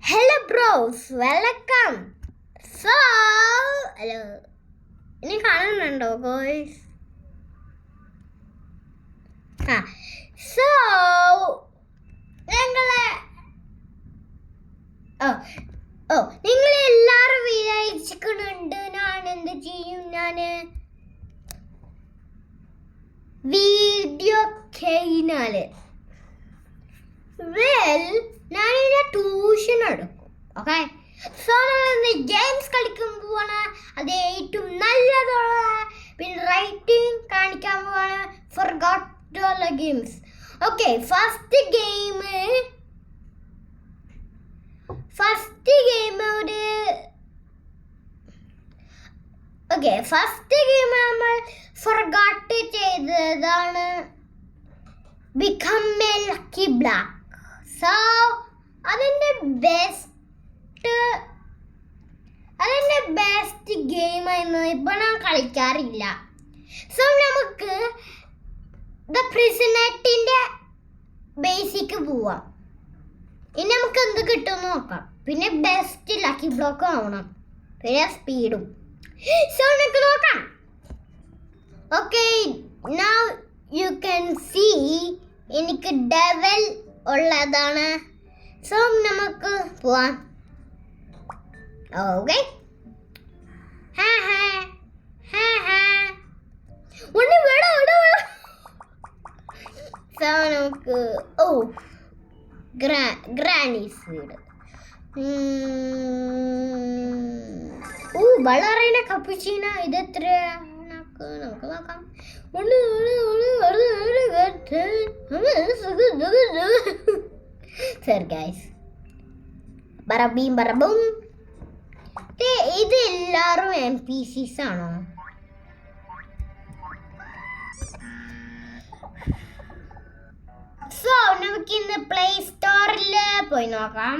Hello bros, welcome. Hello. ഇനി കാണുന്നുണ്ടോ ഗോയ്സ്? ഞങ്ങളെ നിങ്ങളെല്ലാരും വിചാരിച്ചിട്ടുണ്ട് ഞാൻ എന്ത് ചെയ്യും, ഞാൻ വീഡിയോ കഴിഞ്ഞാല് ഞാനിവിടെ ട്യൂഷൻ എടുക്കും. ഓക്കെ, സോ നമ്മൾ ഗെയിംസ് കളിക്കാൻ പോവാണ്. അത് ഏറ്റവും നല്ലതുള്ള പിന്നെ റൈറ്റിംഗ് കാണിക്കാൻ പോവാണ്. ഫോർഗോട്ടുള്ള ഗെയിംസ്. ഓക്കെ, ഫസ്റ്റ് ഗെയിം നമ്മൾ ഫോർഗോട്ട് ചെയ്തതാണ് become A lucky black. So അതിൻ്റെ ബെസ്റ്റ് ഗെയിമായിരുന്നു. ഇപ്പൊ ഞാൻ കളിക്കാറില്ല. സോ നമുക്ക് ദ പ്രിസണറ്റിന്റെ ബേസിക്ക് പോവാം. ഇനി നമുക്ക് എന്ത് കിട്ടുമെന്ന് നോക്കാം. പിന്നെ ബെസ്റ്റ് ലക്കി ബ്ലോക്ക് ആവണം, പിന്നെ സ്പീഡും. സോ നമുക്ക് നോക്കാം. Okay, now you can see എനിക്ക് ഡെവൽ ഉള്ളതാണ്. സോ നമുക്ക് പോവാം. ഓക്കെ, സോ നമുക്ക് ഗ്രാനീസ് വീട്. വളരെ കപ്പുച്ചീന. ഇത് എത്ര നമുക്ക് നോക്കാം. ഇത് എല്ലാരും NPCs ആണോ? സോ നമുക്ക് ഇന്ന് പ്ലേ സ്റ്റോറിൽ പോയി നോക്കാം.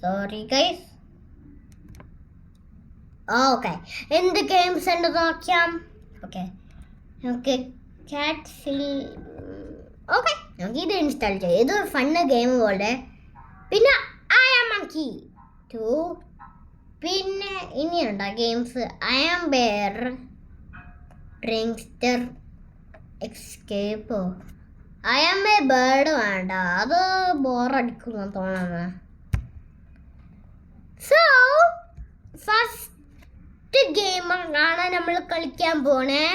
Sorry guys. ഓക്കെ, എന്ത് ഗെയിംസ് ഉണ്ട് നോക്കാം. ഓക്കെ, നമുക്ക് ഓക്കെ, നമുക്ക് ഇത് ഇൻസ്റ്റാൾ ചെയ്യാം. ഇത് ഫണ്ണ് ഗെയിം പോലെ. പിന്നെ ഐ ആം മങ്കി 2. പിന്നെ ഇനിയുണ്ടോ games? I am bear, drinkster, എസ്കേപ്പോ. ഐ ആം എ ബേർഡ് വേണ്ട, അത് ബോറടിക്കുന്നു തോന്നുന്നത്. സോ ഫസ്റ്റ് ഗെയിമാണ് നമ്മൾ കളിക്കാൻ പോണേ,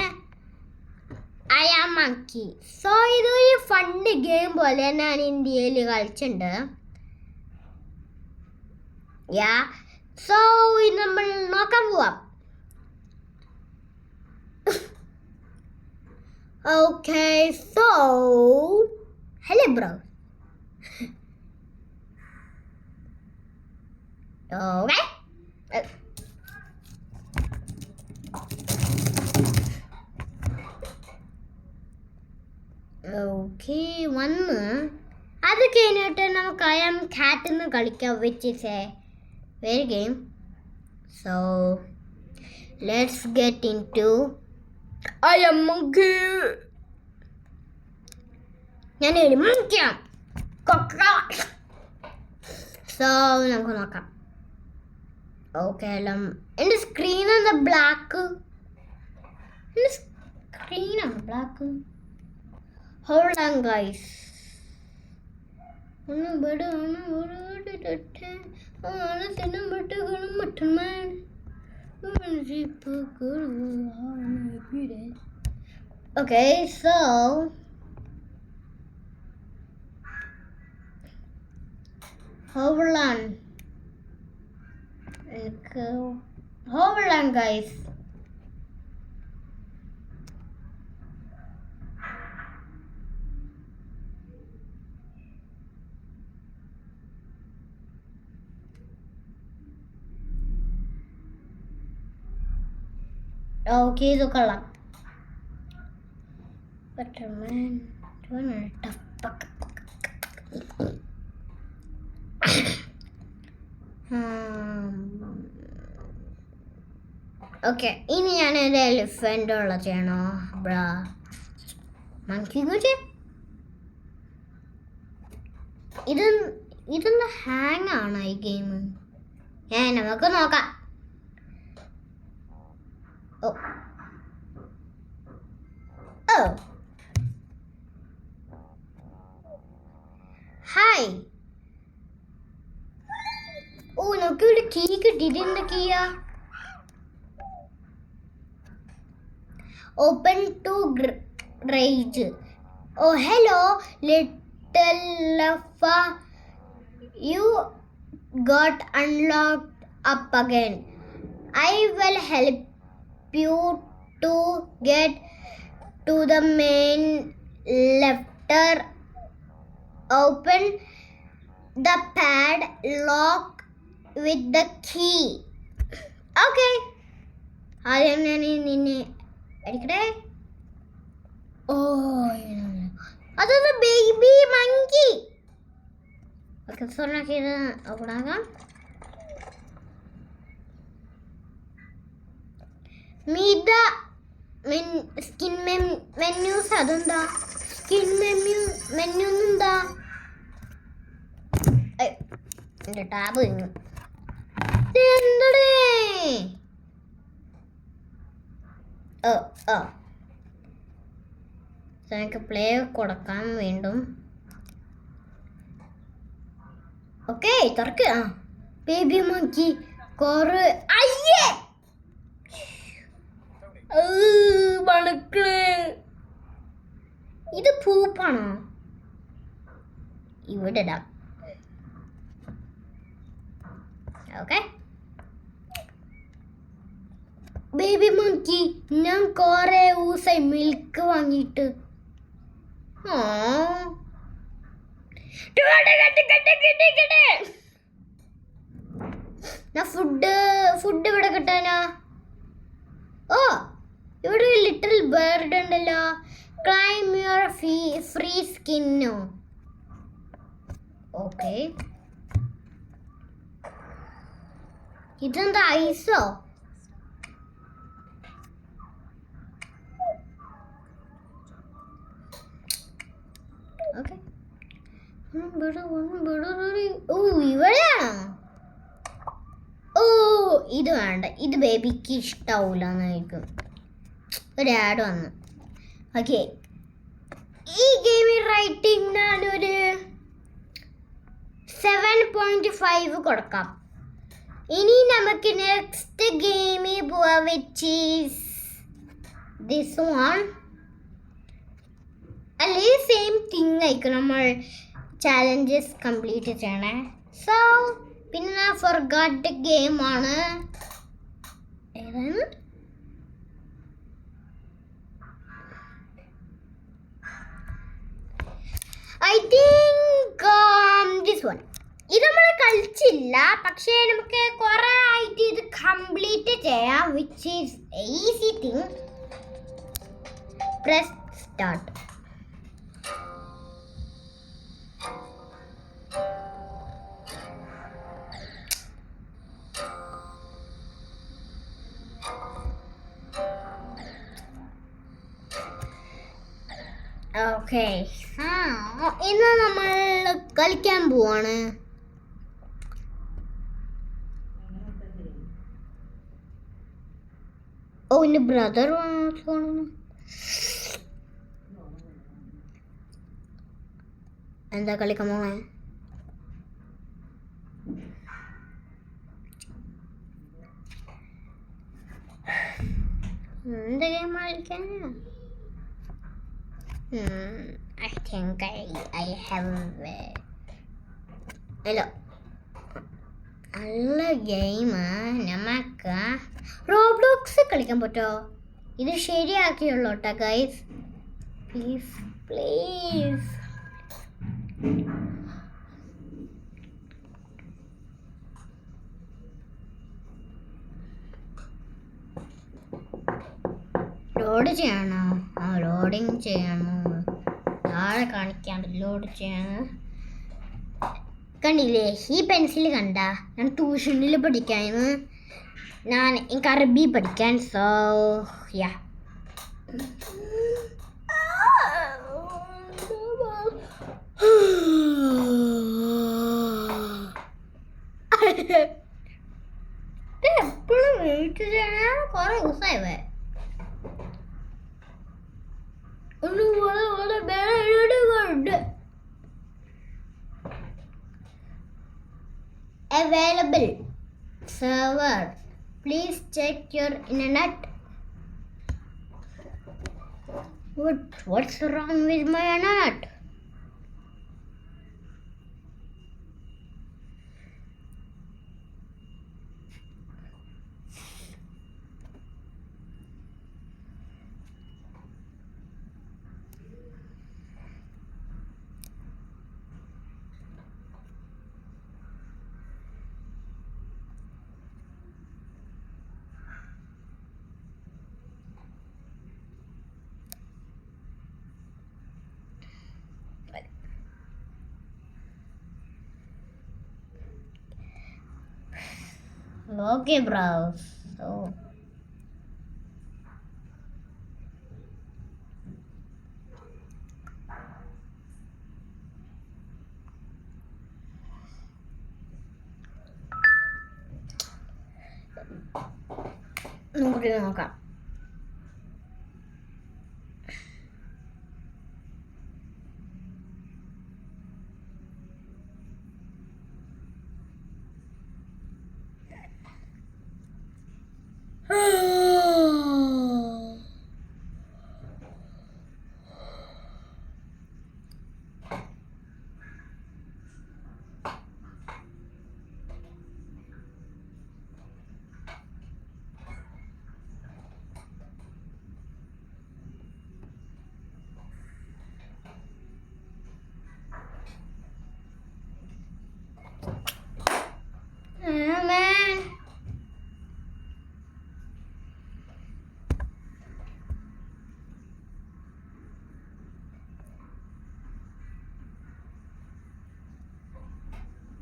ഐ ആം മങ്കി. സോ ഇതൊരു ഫണ്ട് ഗെയിം പോലെ ഞാൻ ഇന്ത്യയിൽ കളിച്ചിട്ടുണ്ട്. സോ ഇത് നമ്മൾ നോക്കാൻ പോവാം. Okay, so hello bro. Okay, വന്ന് അത് കഴിഞ്ഞിട്ട് നമുക്ക് ഐ ആം കാറ്റ് എന്ന് കളിക്കാം, which is a very game. So let's get in to I am monkey. ഞാൻ മങ്കിയാണ്. സോ നമുക്ക് നോക്കാം. ഓക്കെ, എല്ലാം എൻ്റെ സ്ക്രീൻ എന്താ ബ്ലാക്ക്? എൻ്റെ സ്ക്രീനാണ് black. Hold on guys. Okay, so hold on guys. Okay, ഇത് കൊള്ളാം. ഓക്കെ, ഇനി ഞാൻ എൻ്റെ എലിഫൻ്റ് ഉള്ള ചെയ്യണോ? ബ്രാ മങ്കി കൂടി ഇതൊന്ന് ഹാങ് ആണ് ഈ ഗെയിം. നമുക്ക് നോക്കാം. ഓ ഓ ഹായ്. ഓ നമുക്കിവിടെ കീ കിട്ടി. ഇതെന്താ കീയാ? Open to rage. Oh hello little ലഫ, you got unlocked up again. I will help you to get to the main ലെഫ്റ്റർ. Open the padlock with the key. Okay. ആദ്യം ഞാൻ നിന്നെ അടിക്കട്ടെ. ഓ അതൊന്ന് ബേബി മങ്കി. ഓക്കെ സോണാക്കി ഇത് ഓപ്പണാക്കാം. Meetha skin menus. അതെന്താ skin menu എന്താ? എൻ്റെ ടാബ് കഴിഞ്ഞു. എനിക്ക് പ്ലേ കൊടുക്കാൻ വീണ്ടും. ഓക്കെ തുറക്ക്. ബേബി മങ്കി കൊറേ. അയ്യേ മണക്കള്. ഇത് പൂപ്പാണോ? ഇവിടെ ഇടാം. ഓക്കെ ബേബി മങ്കി, ഞാൻ കുറെ ദിവസമായി മിൽക്ക് വാങ്ങിയിട്ട്. ഫുഡ് ഇവിടെ കിട്ടാനാ? ഓ ഇവിടെ ലിറ്റിൽ ബേർഡ് ഉണ്ടല്ലോ. ക്ലൈം യുവർ ഫ്രീ സ്കിന്നോ. ഓക്കെ ഇതെന്താ ഐസോ? ഓക്കെ ഓ ഇവിടെയാണോ? ഓ ഇത് വേണ്ട, ഇത് ബേബിക്ക് ഇഷ്ടാവൂല എന്നായിരിക്കും. ഒരു ആഡ് വന്നു. ഓക്കെ ഈ ഗെയിമിൽ റൈറ്റിംഗ് ഞാനൊരു 7.5 കൊടുക്കാം. ഇനി നമുക്ക് നെക്സ്റ്റ് ഗെയിമിൽ പോവാം, വിച്ച് ഈസ് ദിസ് വൺ. അല്ലെങ്കിൽ സെയിം തിങ് ആയിരിക്കും നമ്മൾ ചാലഞ്ചസ് കംപ്ലീറ്റ് ചെയ്യണേ. സോ പിന്നെ ഞാൻ ഫോർഗോട്ട് ഗെയിമാണ്. ഏതാണ്? I think this one. ഇത് നമ്മൾ കളിച്ചില്ല, പക്ഷേ നമുക്ക് കുറെ ആയിട്ട് ഇത് കംപ്ലീറ്റ് ചെയ്യാം, which is easy thing. Press start. Okay ഇന്ന് നമ്മൾ കളിക്കാൻ പോവാണ്. ഓ എൻ്റെ ബ്രദർ എന്താ കളിക്കാൻ പോണേ? എന്താ ഗെയിം കളിക്കാൻ? I think I have hello. നല്ല ഗെയിം. നമുക്ക് റോബ്ലോക്സ് കളിക്കാൻ പറ്റുമോ? ഇത് ശരിയാക്കിയുള്ളൂ കേട്ടോ ഗൈസ്. Please please. ലോഡ് ചെയ്യണോ? ലോഡിങ് ചെയ്യണോ? താഴെ കാണിക്കാണ്ട് ലോഡ് ചെയ്യണം. കണ്ടില്ലേ ഈ പെൻസിൽ കണ്ട? ഞാൻ ട്യൂഷനിൽ പഠിക്കാന്. എനിക്ക് അറബി പഠിക്കാൻ. സോ യാ എപ്പോഴും വെയിറ്റ് ചെയ്യണ കുറെ ദിവസമായി available server, please check your internet. What's wrong with my internet? Okay, bro. So നമുക്ക് നോക്കാം.